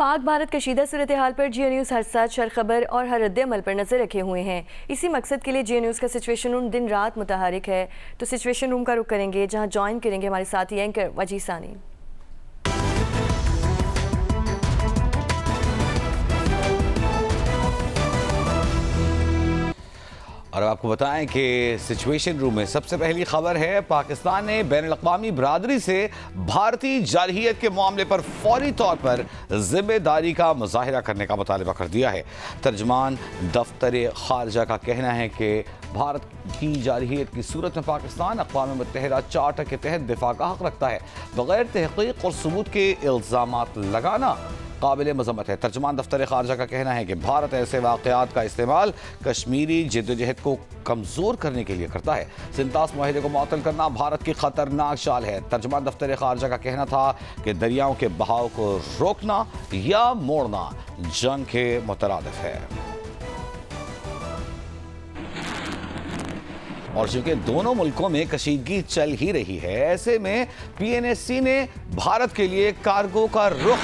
पाक भारत कशीदा सूरत हाल पर जियो न्यूज़ हर साथ शरखबर और हर रद्द अमल पर नज़र रखे हुए हैं। इसी मकसद के लिए जियो न्यूज़ का सिचुएशन रूम दिन रात मुतहरिक है। तो सिचुएशन रूम का रुख करेंगे, जहां ज्वाइन करेंगे हमारे साथी एंकर वजी सानी। और आपको बताएं कि सिचुएशन रूम में सबसे पहली खबर है, पाकिस्तान ने बैनुल-अक़वामी बरादरी से भारतीय जारहियत के मामले पर फौरी तौर पर जिम्मेदारी का मुजाहिरा करने का मुतालबा कर दिया है। तर्जमान दफ्तर खारजा का कहना है कि भारत की जारहियत की सूरत में पाकिस्तान अक़वाम मुत्तहिदा चार्टर के तहत दिफा का हक रखता है। बगैर तहक़ीक़ और सबूत के इल्ज़ामात लगाना काबिल मज़म्मत है। तर्जुमान दफ्तर खारजा का कहना है कि भारत ऐसे वाक़यात का इस्तेमाल कश्मीरी जद्दोजहद को कमज़ोर करने के लिए करता है। सिंतास मुआहिदे को मुअत्तल करना भारत की ख़तरनाक चाल है। तर्जुमान दफ्तर खारजा का कहना था कि दरियाओं के बहाव को रोकना या मोड़ना जंग के मुतरादिफ है। और चूंकि दोनों मुल्कों में कशीदगी चल ही रही है, ऐसे में PNSC ने भारत के लिए कार्गो का रुख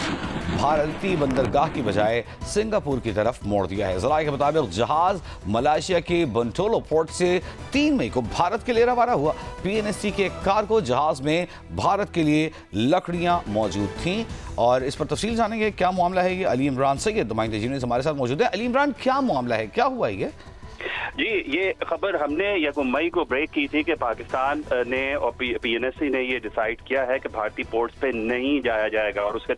भारतीय बंदरगाह की बजाय सिंगापुर की तरफ मोड़ दिया है। ज़राए के मुताबिक जहाज मलेशिया के बंटोलो पोर्ट से 3 मई को भारत के लिए रवाना हुआ। PNSC के कार्गो जहाज में भारत के लिए लकड़ियां मौजूद थीं। और इस पर तफसील जानेंगे क्या मामला है। ये अली इमरान सैयद नुमाइंदे जिन्होंने हमारे साथ मौजूद है। अली इमरान, क्या मामला है, क्या हुआ ये? जी, ये खबर हमने 1 मई को ब्रेक की थी कि पाकिस्तान ने और PNSC ने ये डिसाइड किया है कि भारतीय पोर्ट्स पे नहीं जाया जाएगा। और उसके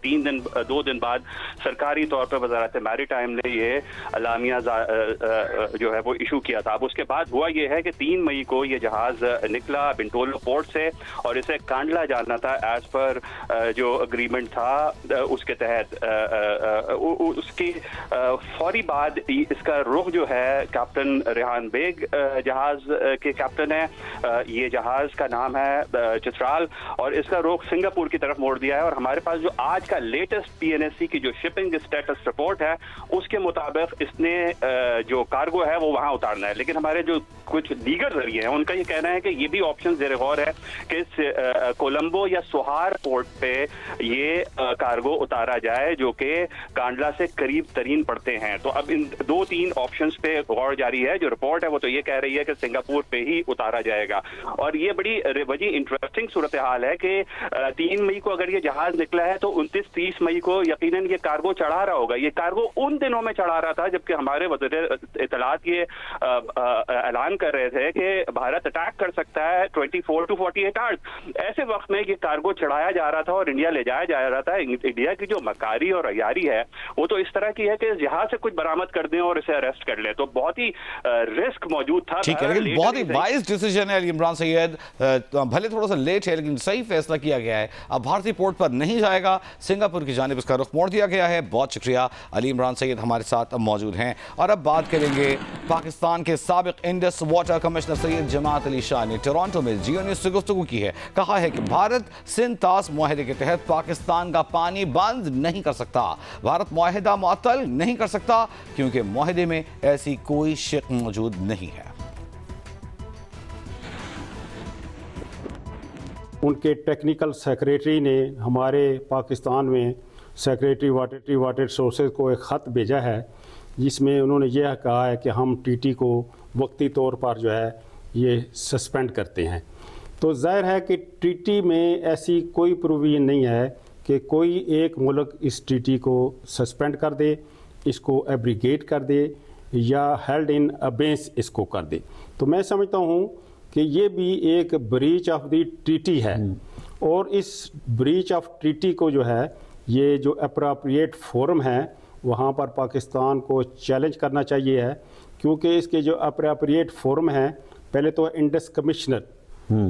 2 दिन बाद सरकारी तौर पर वजारत मैरीटाइम ने ये अलामिया जो है वो इशू किया था। अब उसके बाद हुआ ये है कि 3 मई को ये जहाज निकला बिंटोलो पोर्ट से और इसे कांडला जाना था एज पर जो अग्रीमेंट था उसके तहत। उसकी फौरी बाद इसका रुख जो है कैप्टन रेहान बेग जहाज के कैप्टन है। ये जहाज का नाम है चित्राल और इसका रुख सिंगापुर की तरफ मोड़ दिया है। और हमारे पास जो आज का लेटेस्ट PNSC की जो शिपिंग स्टेटस रिपोर्ट है उसके मुताबिक इसने जो कार्गो है वो वहां उतारना है। लेकिन हमारे जो कुछ दीगर जरिए हैं उनका ये कहना है कि ये भी ऑप्शन ज़ेर गौर है कि कोलंबो या सोहार पोर्ट पे ये कार्गो उतारा जाए जो कि कांडला से करीब तरीन पड़ते हैं। तो अब इन 2-3 ऑप्शंस पे गौर जारी है। जो रिपोर्ट है वो तो ये कह रही है कि सिंगापुर पे ही उतारा जाएगा। और ये बड़ी इंटरेस्टिंग सूरत हाल है कि 3 मई को अगर ये जहाज निकला है तो 29-30 मई को यकीनन ये कार्गो चढ़ा रहा होगा। ये कार्गो उन दिनों में चढ़ा रहा था जबकि हमारे वज़ीर इत्तलात ये ऐलान कर रहे थे कि भारत अटैक कर सकता है 24 to 48 आवर्स। ऐसे वक्त में ये कार्गो चढ़ाया जा रहा था और इंडिया ले जाया जा रहा था। इंडिया की जो मकारी और अयारी है वो तो इस तरह की है कि जहाज से कुछ बरामद कर दें और इसे अरेस्ट कर लें। तो बहुत ही रिस्क मौजूद था। ठीक है, लेकिन बहुत ही वाइज डिसीजन है अली इमरान सैयद। भले थोड़ा सा लेट है लेकिन सही फैसला किया गया है। अब भारतीय पोर्ट पर नहीं जाएगा, सिंगापुर की जानिब उसका रुख मोड़ दिया गया है। बहुत शुक्रिया, अली इमरान सैयद हमारे साथ मौजूद हैं। और अब बात करेंगे पाकिस्तान के साबिक इंडस वाटर कमिश्नर सैयद जमात अली शाह ने टोरंटो में जियो न्यूज़ से गुफ्तगू की है। कहा है कि भारत सिंतास मुआहिदे के तहत पाकिस्तान का पानी बंद नहीं कर सकता। भारत मुआहिदा मुअत्तल नहीं कर सकता क्योंकि मुआहिदे में ऐसी कोई शिक मौजूद नहीं है। उनके टेक्निकल सेक्रेटरी ने हमारे पाकिस्तान में सेक्रेटरी वाटर रिसोर्सेज को एक ख़त भेजा है जिसमें उन्होंने यह कहा है कि हम TT को वक्ती तौर पर जो है ये सस्पेंड करते हैं। तो जाहिर है कि TT में ऐसी कोई प्रोविजन नहीं है कि कोई एक मुल्क इस TT को सस्पेंड कर दे, इसको एब्रीगेट कर दे या हेल्ड इन अबेंस इसको कर दे। तो मैं समझता हूँ कि ये भी एक ब्रीच ऑफ द TT है। और इस ब्रीच ऑफ TT को जो है ये जो अप्रोप्रिएट फोरम है वहाँ पर पाकिस्तान को चैलेंज करना चाहिए है, क्योंकि इसके जो अप्रोप्रिएट फोरम है पहले तो इंडस कमिश्नर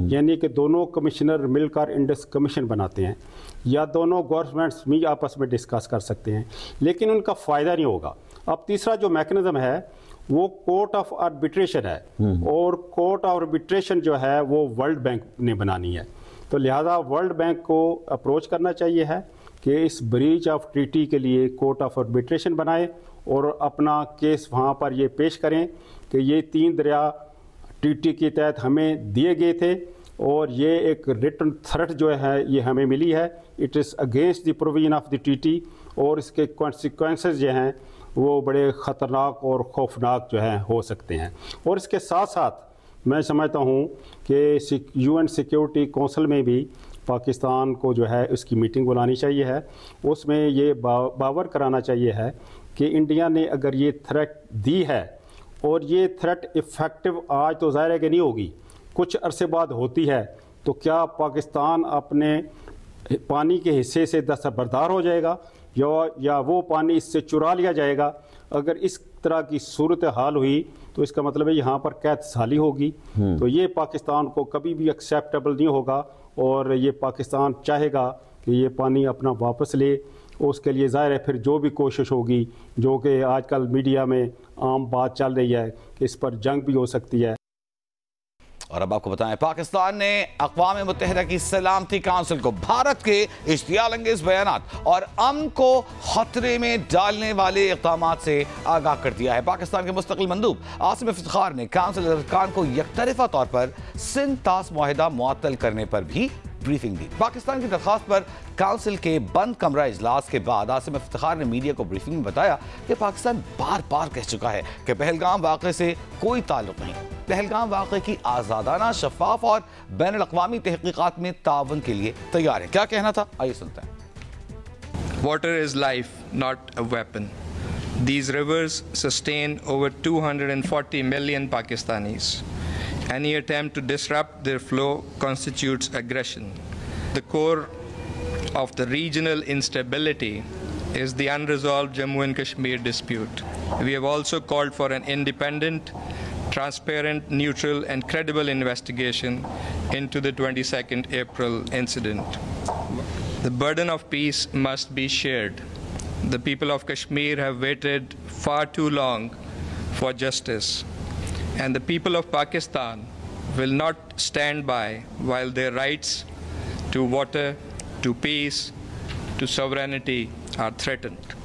यानी कि दोनों कमिश्नर मिलकर इंडस कमीशन बनाते हैं या दोनों गवर्नमेंट्स भी आपस में डिस्कस कर सकते हैं, लेकिन उनका फ़ायदा नहीं होगा। अब तीसरा जो मैकेनिज्म है वो कोर्ट ऑफ आर्बिट्रेशन है और कोर्ट ऑफ आर्बिट्रेशन जो है वो वर्ल्ड बैंक ने बनानी है। तो लिहाजा वर्ल्ड बैंक को अप्रोच करना चाहिए है कि इस ब्रीच ऑफ TT के लिए कोर्ट ऑफ आर्बिट्रेशन बनाए और अपना केस वहाँ पर ये पेश करें कि ये 3 दरिया TT के तहत हमें दिए गए थे और ये एक रिटन थ्रेट जो है ये हमें मिली है, it is against the provision of the TT और इसके कॉन्सिक्वेंसेस जो हैं वो बड़े ख़तरनाक और खौफनाक जो हैं हो सकते हैं। और इसके साथ साथ मैं समझता हूँ कि UN सिक्योरिटी काउंसिल में भी पाकिस्तान को जो है उसकी मीटिंग बुलानी चाहिए है। उसमें ये बावर कराना चाहिए है कि इंडिया ने अगर ये थ्रेट दी है और ये थ्रेट इफ़ेक्टिव आज तो ज़ाहिर है कि नहीं होगी, कुछ अरसे बाद होती है, तो क्या पाकिस्तान अपने पानी के हिस्से से दस्तबरदार हो जाएगा या वो पानी इससे चुरा लिया जाएगा। अगर इस तरह की सूरत हाल हुई तो इसका मतलब है यहाँ पर कैद साली होगी। तो ये पाकिस्तान को कभी भी एक्सेप्टेबल नहीं होगा और ये पाकिस्तान चाहेगा कि ये पानी अपना वापस ले। उसके लिए ज़ाहिर है फिर जो भी कोशिश होगी, जो कि आजकल मीडिया में आम बात चल रही है कि इस पर जंग भी हो सकती है। और अब आपको बताएं, पाकिस्तान ने अक़वाम मुत्तहिदा की सलामती काउंसिल को भारत के इश्तियालंगेज बयानात और अमन को खतरे में डालने वाले इक़दाम से आगाह कर दिया है। पाकिस्तान के मुस्तकिल मंदूब आसिम इफ्तिखार ने काउंसिल अरकान को यकतरफा तौर पर सिंध तास मुआहिदा मुअत्तल करने पर भी ब्रीफिंग दी। पाकिस्तान की दरख्वास्त पर काउंसिल के बंद कमरा इजलास के बाद आसिम इफ्तिखार ने मीडिया को ब्रीफिंग में बताया कि पाकिस्तान बार बार कह चुका है कि पहलगाम वाक़े से कोई ताल्लुक नहीं। पहलगाम वाक़े की आज़ादाना, शफाफ और बैनुल अक़वामी तहक़ीक़ात में ताउन के लिए तैयार है। क्या कहना था, आइए सुनते हैं। Water is life, not a weapon. These rivers sustain over 240 million Pakistanis. Any attempt to disrupt their flow constitutes aggression. The core of the regional instability is the unresolved Jammu and Kashmir dispute. We have also called for an independent, transparent, neutral and credible investigation into the 22nd April incident. The burden of peace must be shared. The people of Kashmir have waited far too long for justice, and the people of Pakistan will not stand by while their rights to water, to peace, to sovereignty are threatened.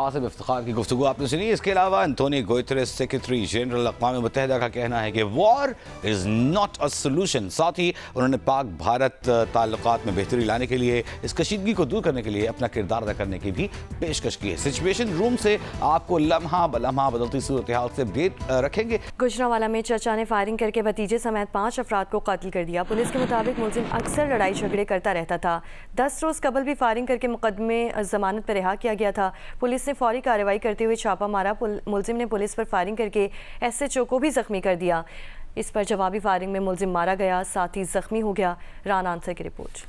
Asim Iftikhar की गुफ्तगू आपने सुनी। इसके अलावा Antonio Guterres secretary general अक़वाम मुत्तहिदा का कहना है कि war is not a solution. साथ ही उन्होंने पाक भारत ताल्लुकात में बेहतरी लाने के लिए, इस कशीदगी को दूर करने के लिए अपना किरदार अदा करने की भी पेशकश की है। सिचुएशन रूम से आपको लम्हा बलम्हा बदलती सूरत हाल से अपडेट रखेंगे। गुजरांवाला में चचा ने फायरिंग करके भतीजे समेत 5 अफराद को कत्ल कर दिया। पुलिस के मुताबिक मुलजिम अक्सर लड़ाई झगड़े करता रहता था। 10 रोज़ कबल भी फायरिंग करके मुकदमे जमानत पर रिहा किया गया था। पुलिस ने फौरी कार्रवाई करते हुए छापा मारा। मुलजिम ने पुलिस पर फायरिंग करके SHO को भी जख्मी कर दिया। इस पर जवाबी फायरिंग में मुलजिम मारा गया, साथ ही जख्मी हो गया। राना आंसर की रिपोर्ट।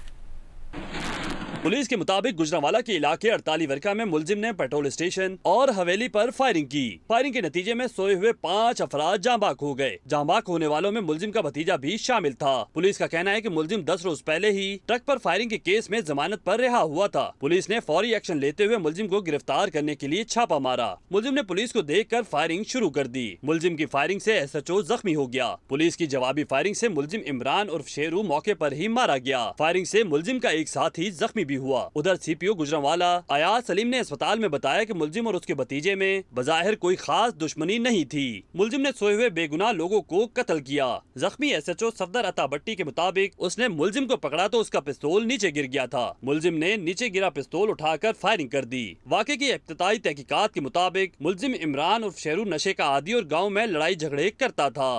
पुलिस के मुताबिक गुजरांवाला के इलाके 48 वर्का में मुलजिम ने पेट्रोल स्टेशन और हवेली पर फायरिंग की। फायरिंग के नतीजे में सोए हुए 5 अफराद जांबाक हो गए। जांबाक होने वालों में मुलजिम का भतीजा भी शामिल था। पुलिस का कहना है कि मुलजिम 10 रोज पहले ही ट्रक पर फायरिंग के केस में जमानत पर रिहा हुआ था। पुलिस ने फौरी एक्शन लेते हुए मुलजिम को गिरफ्तार करने के लिए छापा मारा। मुलजिम ने पुलिस को देखकर फायरिंग शुरू कर दी। मुलजिम की फायरिंग से SHO जख्मी हो गया। पुलिस की जवाबी फायरिंग से मुलजिम इमरान उर्फ शेरू मौके पर ही मारा गया। फायरिंग से मुलजिम का एक साथी जख्मी हुआ। उधर CPO गुजरांवाला अयाज सलीम ने अस्पताल में बताया कि मुलजिम और उसके भतीजे में बज़ाहिर कोई खास दुश्मनी नहीं थी। मुलजिम ने सोए हुए बेगुनाह लोगों को कत्ल किया। जख्मी SHO सफदर अता भट्टी के मुताबिक उसने मुलजिम को पकड़ा तो उसका पिस्तौल नीचे गिर गया था। मुलजिम ने नीचे गिरा पिस्तौल उठाकर फायरिंग कर दी। वाक़े की इब्तिदाई तहकीकात के मुताबिक मुलजिम इमरान उर्फ शेरू नशे का आदी और गाँव में लड़ाई झगड़े करता था।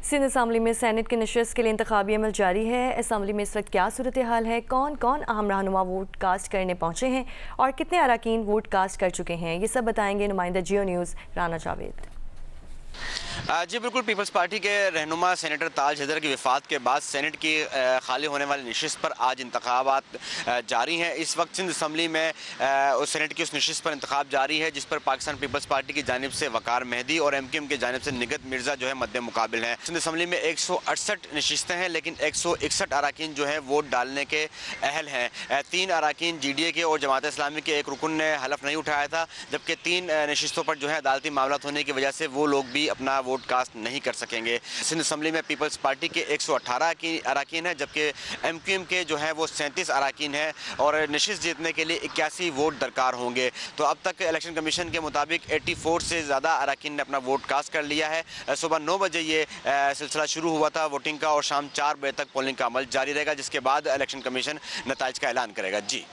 सिंध असम्बली में सेनेट के नशस्त के लिए इंतखाबी अमल जारी है। असम्बली में इस वक्त क्या सूरत हाल है, कौन कौन अहम रहनुमा वोट कास्ट करने पहुंचे हैं और कितने अरकान वोट कास्ट कर चुके हैं, ये सब बताएंगे नुमाइंदा जियो न्यूज़ राना जावेद। जी बिल्कुल, पीपल्स पार्टी के रहनुमा सेनेटर ताज हैदर की वफ़ात के बाद सेनेट की खाली होने वाली नशिस्त पर आज इंतखाबात जारी हैं। इस वक्त सिंध असम्बली में सेनेट की उस नशिस्त पर इंतखाब जारी है जिस पर पाकिस्तान पीपल्स पार्टी की जानिब से वकार मेहदी और MQM की जानिब से निगत मिर्ज़ा जो है मद्दे मुकाबिल हैं। सिंध असम्बली में 168 नशिस्तें हैं, लेकिन 161 अरकान जो है वोट डालने के अहल हैं। 3 अरकान GDA के और जमात इस्लामी के एक रुकन ने हलफ नहीं उठाया था, जबकि 3 नशिस्तों पर जो है अदालती मामलात होने की वजह से वो लोग भी अपना वोट कास्ट नहीं कर सकेंगे। सिंध असम्बली में पीपल्स पार्टी के 118 की अरकान है, जबकि MQM के जो है वो 37 अरकान है और नशिस्त जीतने के लिए 81 वोट दरकार होंगे। तो अब तक इलेक्शन कमीशन के मुताबिक 84 से ज़्यादा अरकान ने अपना वोट कास्ट कर लिया है। सुबह 9 बजे ये सिलसिला शुरू हुआ था वोटिंग का और शाम 4 बजे तक पोलिंग का अमल जारी रहेगा, जिसके बाद इलेक्शन कमीशन नताइज का ऐलान करेगा। जी।